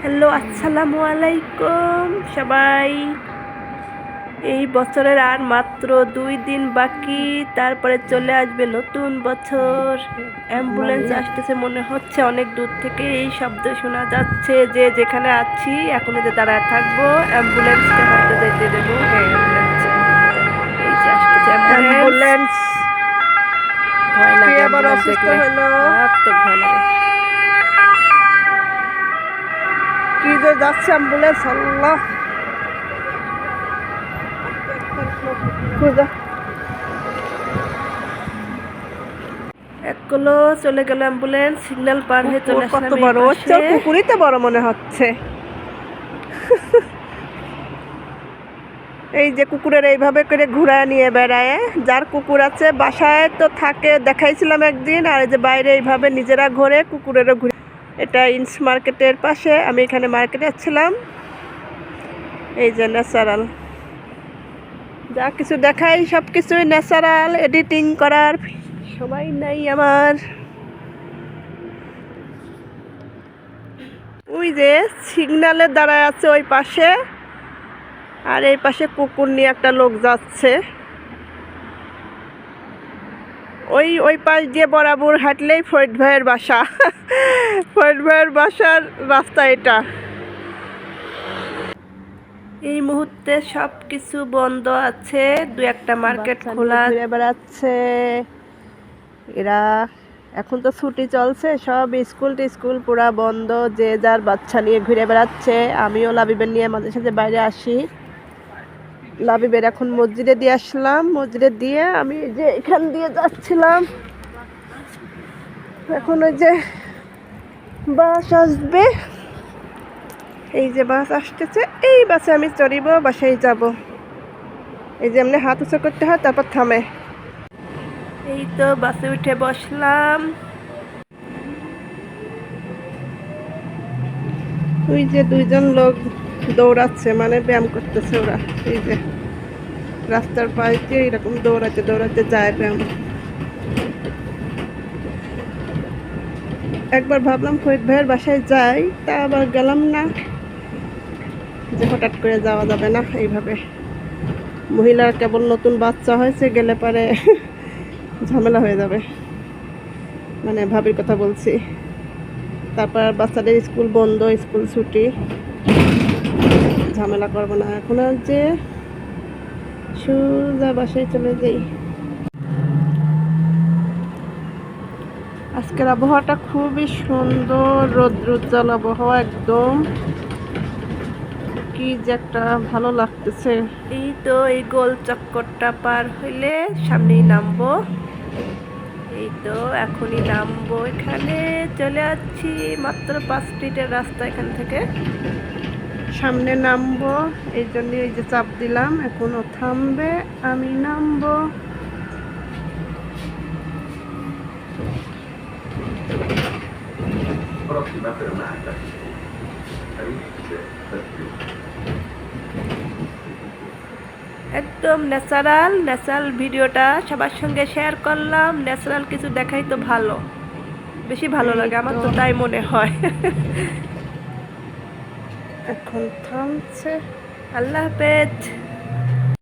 Hello, আসসালামু আলাইকুম সবাই। এই বছরের আর মাত্র 2 দিন বাকি, তারপরে চলে আসবে নতুন বছর। অ্যাম্বুলেন্স আসতেছে মনে হচ্ছে অনেক দূর থেকে, এই শব্দ শোনা যাচ্ছে। যে যেখানে আছি এখন যে দাঁড়ায় থাকবো, অ্যাম্বুলেন্সকে হয়তো যেতে দেবো। হ্যাঁ, অ্যাম্বুলেন্স এই যে আসতেছে অ্যাম্বুলেন্স। ভয় লাগে অ্যাম্বুলেন্স দেখলে, মারাত্মক ভয় লাগে। কি যে যাচ্ছে অ্যাম্বুলেন্স, আল্লাহ। একগুলো চলে গেল অ্যাম্বুলেন্স, সিগন্যাল পার হয়ে চলে আসলাম। কত বড় হচ্ছে, কুকুরই তো বড় মনে হচ্ছে। এই যে কুকুরের এইভাবে করে ঘুরায় নিয়ে বেড়ায়, যার কুকুর আছে বাসায় তো থাকে, দেখাইছিলাম একদিন। আর এই যে বাইরে এইভাবে নিজেরা ঘোরে, কুকুরেরও ঘুরে। এটা ইন্স মার্কেটের পাশে, আমি এখানে মার্কেটে যাচ্ছিলাম। এই যে ন্যাচারাল, যা কিছু দেখাই সব কিছুই ন্যাচারাল, এডিটিং করার সবাই নাই আমার। ওই যে সিগন্যালে দাঁড়ায় আছে ওই পাশে, আর এই পাশে কুকুর নিয়ে একটা লোক যাচ্ছে। ওই পাশ দিয়ে বরাবর হাঁটলেই ফরিদ ভাইয়ের বাসা। ফরিদ ভাইয়ের বাসার রাস্তা এটা। এই মুহূর্তে সব কিছু বন্ধ আছে, দু একটা মার্কেট খোলা। ঘুরে বেড়াচ্ছে এরা, এখন তো ছুটি চলছে, সব স্কুল পুরা বন্ধ, যে যার বাচ্চা নিয়ে ঘুরে বেড়াচ্ছে। আমিও লাবিবের নিয়ে মাঝে সাঝে বাইরে আসি। লাবিবের এখন মসজিদে দিয়ে আসলাম, মসজিদে দিয়ে আমি যে এখান দিয়ে যাচ্ছিলাম। এখন ওই যে বাস আসবে, এই যে বাস আসতেছে, এই বাসে আমি চড়িব, বাসায় যাব। এই যে এমনি হাত উঁচু করতে হয়, তারপর থামে। এই তো বাসে উঠে বসলাম। ওই যে দুইজন লোক দৌড়াচ্ছে, মানে ব্যায়াম করতেছে ওরা। এই যে রাস্তার পাশ দিয়ে এরকম দৌড়াতে দৌড়াতে যায় ব্যায়াম। একবার ভাবলাম ফরিদ ভাইয়ের বাসায় যাই, তা আবার গেলাম না, যে হঠাৎ করে যাওয়া যাবে না এইভাবে। মহিলার কেবল নতুন বাচ্চা হয়েছে, গেলে পারে ঝামেলা হয়ে যাবে, মানে ভাবির কথা বলছি। তারপর বাচ্চাদের স্কুল বন্ধ, স্কুল ছুটি, ঝামেলা করবো না। এখন আর যে সোজা বাসায় চলে যাই। আজকের আবহাওয়াটা খুবই সুন্দর, রৌদ্রোজ্জ্বল আবহাওয়া একদম, কি যে একটা ভালো লাগতেছে। এই তো এই গোল চক্করটা পার হইলে সামনেই নামবো। এই তো এখনই নামবো, এখানে চলে যাচ্ছি, মাত্র 5 মিনিটের রাস্তা এখান থেকে। সামনে নামবো, এই জন্য এই যে চাপ দিলাম, এখনো থামবে, আমি নামবো। একদম ন্যাচারাল ভিডিওটা সবার সঙ্গে শেয়ার করলাম। ন্যাচারাল কিছু দেখাই তো ভালো, বেশি ভালো লাগে, আমার তো তাই মনে হয়। এখন থামছে। আল্লাহ হাফেজ।